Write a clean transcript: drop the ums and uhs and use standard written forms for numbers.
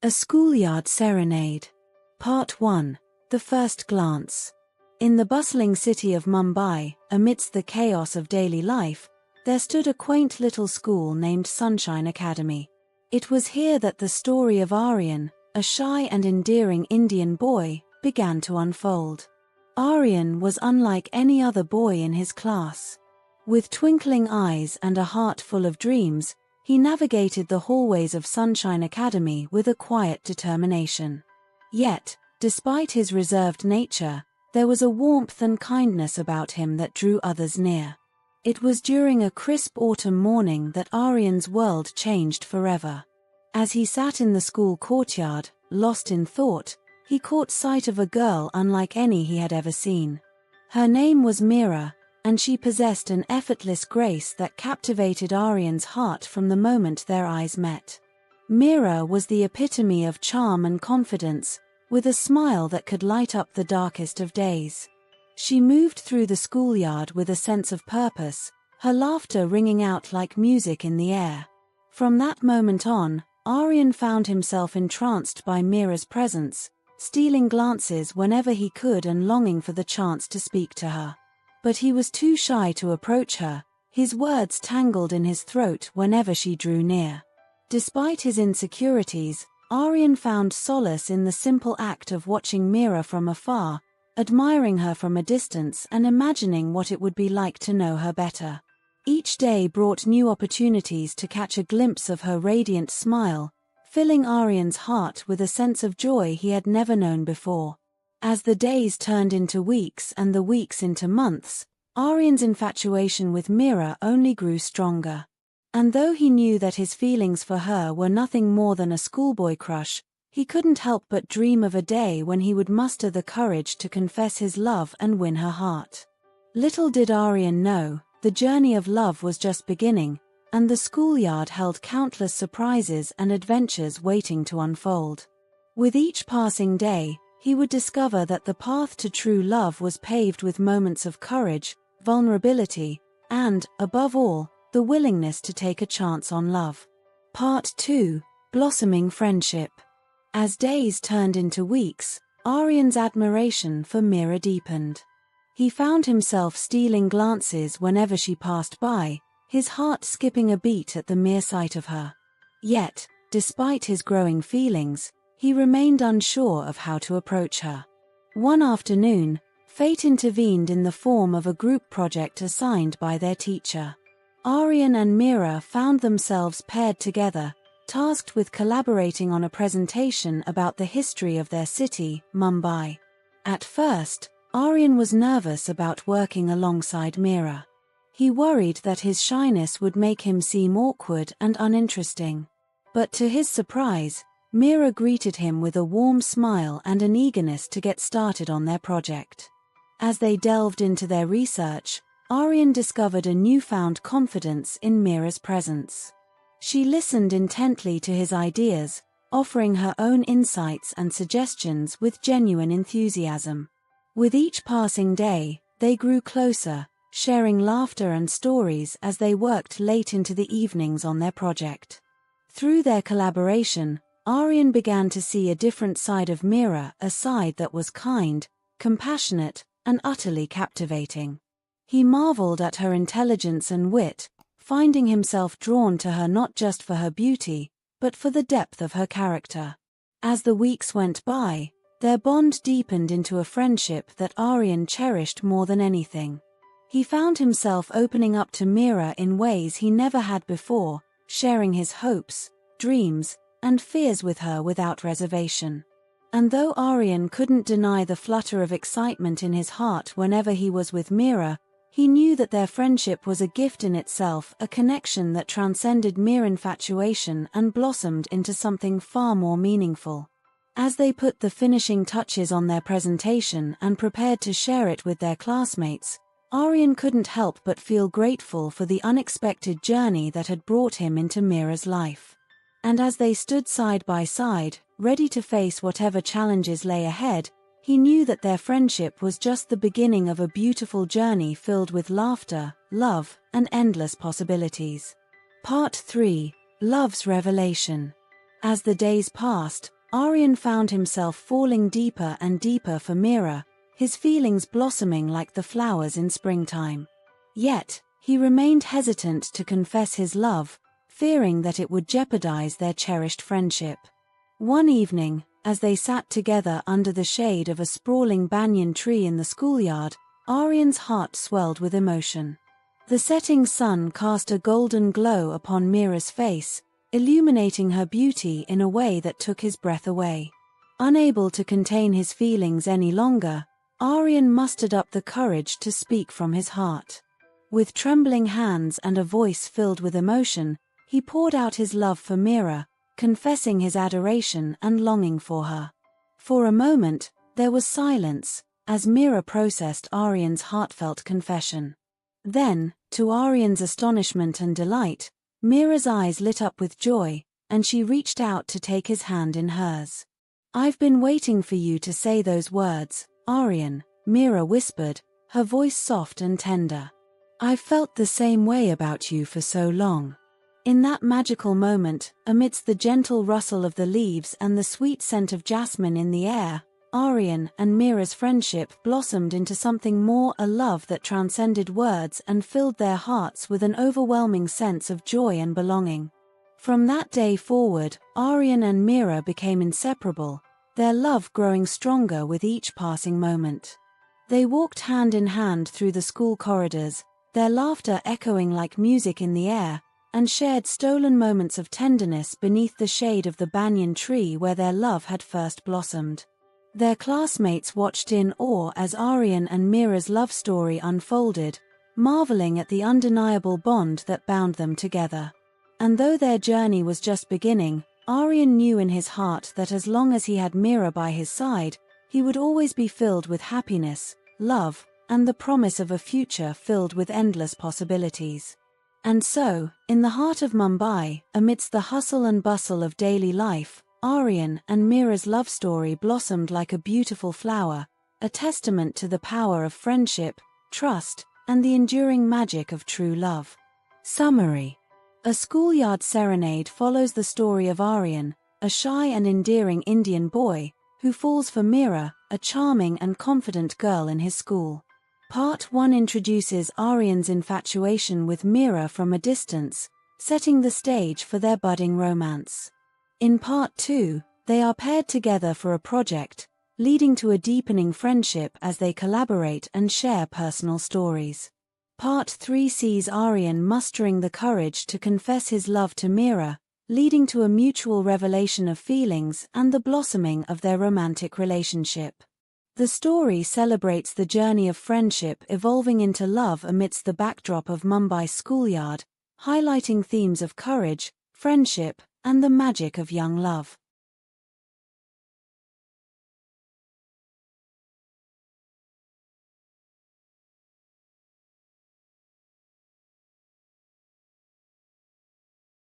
A Schoolyard Serenade. Part 1. The First Glance. In the bustling city of Mumbai, amidst the chaos of daily life, there stood a quaint little school named Sunshine Academy. It was here that the story of Aryan, a shy and endearing Indian boy, began to unfold. Aryan was unlike any other boy in his class. With twinkling eyes and a heart full of dreams, he navigated the hallways of Sunshine Academy with a quiet determination. Yet, despite his reserved nature, there was a warmth and kindness about him that drew others near. It was during a crisp autumn morning that Aryan's world changed forever. As he sat in the school courtyard, lost in thought, he caught sight of a girl unlike any he had ever seen. Her name was Mira, and she possessed an effortless grace that captivated Aryan's heart from the moment their eyes met. Mira was the epitome of charm and confidence, with a smile that could light up the darkest of days. She moved through the schoolyard with a sense of purpose, her laughter ringing out like music in the air. From that moment on, Aryan found himself entranced by Mira's presence, stealing glances whenever he could and longing for the chance to speak to her. But he was too shy to approach her, his words tangled in his throat whenever she drew near. Despite his insecurities, Aryan found solace in the simple act of watching Mira from afar, admiring her from a distance and imagining what it would be like to know her better. Each day brought new opportunities to catch a glimpse of her radiant smile, filling Aryan's heart with a sense of joy he had never known before. As the days turned into weeks and the weeks into months, Aryan's infatuation with Mira only grew stronger. And though he knew that his feelings for her were nothing more than a schoolboy crush, he couldn't help but dream of a day when he would muster the courage to confess his love and win her heart. Little did Aryan know, the journey of love was just beginning, and the schoolyard held countless surprises and adventures waiting to unfold. With each passing day, he would discover that the path to true love was paved with moments of courage, vulnerability, and, above all, the willingness to take a chance on love. Part 2. Blossoming Friendship. As days turned into weeks, Aryan's admiration for Mira deepened. He found himself stealing glances whenever she passed by, his heart skipping a beat at the mere sight of her. Yet, despite his growing feelings, he remained unsure of how to approach her. One afternoon, fate intervened in the form of a group project assigned by their teacher. Aryan and Mira found themselves paired together, tasked with collaborating on a presentation about the history of their city, Mumbai. At first, Aryan was nervous about working alongside Mira. He worried that his shyness would make him seem awkward and uninteresting. But to his surprise, Mira greeted him with a warm smile and an eagerness to get started on their project. As they delved into their research, Aryan discovered a newfound confidence in Mira's presence. She listened intently to his ideas, offering her own insights and suggestions with genuine enthusiasm. With each passing day, they grew closer, sharing laughter and stories as they worked late into the evenings on their project. Through their collaboration, Aryan began to see a different side of Mira, a side that was kind, compassionate, and utterly captivating. He marveled at her intelligence and wit, finding himself drawn to her not just for her beauty, but for the depth of her character. As the weeks went by, their bond deepened into a friendship that Aryan cherished more than anything. He found himself opening up to Mira in ways he never had before, sharing his hopes, dreams, and fears with her without reservation. And though Aryan couldn't deny the flutter of excitement in his heart whenever he was with Mira, he knew that their friendship was a gift in itself, a connection that transcended mere infatuation and blossomed into something far more meaningful. As they put the finishing touches on their presentation and prepared to share it with their classmates, Aryan couldn't help but feel grateful for the unexpected journey that had brought him into Mira's life. And as they stood side by side, ready to face whatever challenges lay ahead, he knew that their friendship was just the beginning of a beautiful journey filled with laughter, love, and endless possibilities. Part 3. Love's Revelation. As the days passed, Aryan found himself falling deeper and deeper for Mira, his feelings blossoming like the flowers in springtime. Yet, he remained hesitant to confess his love, fearing that it would jeopardize their cherished friendship. One evening, as they sat together under the shade of a sprawling banyan tree in the schoolyard, Aryan's heart swelled with emotion. The setting sun cast a golden glow upon Mira's face, illuminating her beauty in a way that took his breath away. Unable to contain his feelings any longer, Aryan mustered up the courage to speak from his heart. With trembling hands and a voice filled with emotion, he poured out his love for Mira, confessing his adoration and longing for her. For a moment, there was silence, as Mira processed Aryan's heartfelt confession. Then, to Aryan's astonishment and delight, Mira's eyes lit up with joy, and she reached out to take his hand in hers. "I've been waiting for you to say those words, Aryan," Mira whispered, her voice soft and tender. "I've felt the same way about you for so long." In that magical moment, amidst the gentle rustle of the leaves and the sweet scent of jasmine in the air, Aryan and Mira's friendship blossomed into something more, a love that transcended words and filled their hearts with an overwhelming sense of joy and belonging. From that day forward, Aryan and Mira became inseparable, their love growing stronger with each passing moment. They walked hand in hand through the school corridors, their laughter echoing like music in the air, and shared stolen moments of tenderness beneath the shade of the banyan tree where their love had first blossomed. Their classmates watched in awe as Aryan and Mira's love story unfolded, marveling at the undeniable bond that bound them together. And though their journey was just beginning, Aryan knew in his heart that as long as he had Mira by his side, he would always be filled with happiness, love, and the promise of a future filled with endless possibilities. And so, in the heart of Mumbai, amidst the hustle and bustle of daily life, Aryan and Mira's love story blossomed like a beautiful flower, a testament to the power of friendship, trust, and the enduring magic of true love. Summary: A Schoolyard Serenade follows the story of Aryan, a shy and endearing Indian boy, who falls for Mira, a charming and confident girl in his school. Part 1 introduces Aryan's infatuation with Mira from a distance, setting the stage for their budding romance. In Part 2, they are paired together for a project, leading to a deepening friendship as they collaborate and share personal stories. Part 3 sees Aryan mustering the courage to confess his love to Mira, leading to a mutual revelation of feelings and the blossoming of their romantic relationship. The story celebrates the journey of friendship evolving into love amidst the backdrop of Mumbai's schoolyard, highlighting themes of courage, friendship, and the magic of young love.